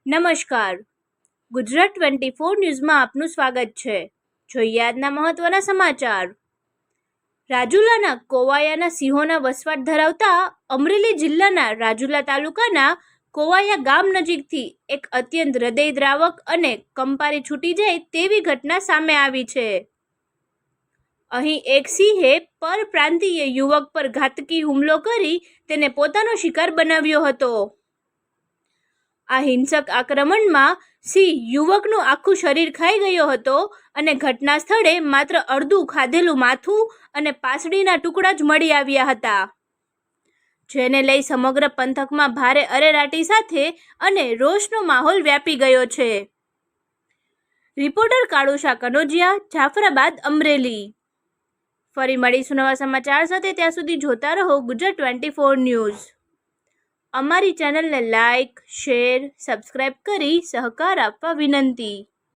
નમસ્કાર, ગુજરાત 24 ન્યૂઝમાં આપનું સ્વાગત છે. જોઈએ આજના મહત્વના સમાચાર. રાજુલાના કોવાયાના સિંહોના વસવાટ ધરાવતા અમરેલી જિલ્લાના રાજુલા તાલુકાના કોવાયા ગામ નજીકથી એક અત્યંત હૃદયદ્રાવક અને કંપારી છૂટી જાય તેવી ઘટના સામે આવી છે. અહીં એક સિંહે પરપ્રાંતીય યુવક પર ઘાતકી હુમલો કરી તેને પોતાનો શિકાર બનાવ્યો હતો. આ હિંસક આક્રમણમાં સિંહ યુવકનું આખું શરીર ખાઈ ગયો હતો અને ઘટના સ્થળે માત્ર અડધું ખાધેલું માથું અને પાસળીના ટુકડા જ મળી આવ્યા હતા, જેને લઈ સમગ્ર પંથકમાં ભારે અરેરાટી સાથે અને રોષનો માહોલ વ્યાપી ગયો છે. રિપોર્ટર કાળુશા કનોજિયા, જાફરાબાદ, અમરેલી. ફરી મળીશું નવા સમાચાર સાથે. ત્યાં સુધી જોતા રહો ગુજરાત 24 ન્યૂઝ. અમારી ચેનલને લાઇક, શેર, સબસ્ક્રાઇબ કરી સહકાર આપવા વિનંતી.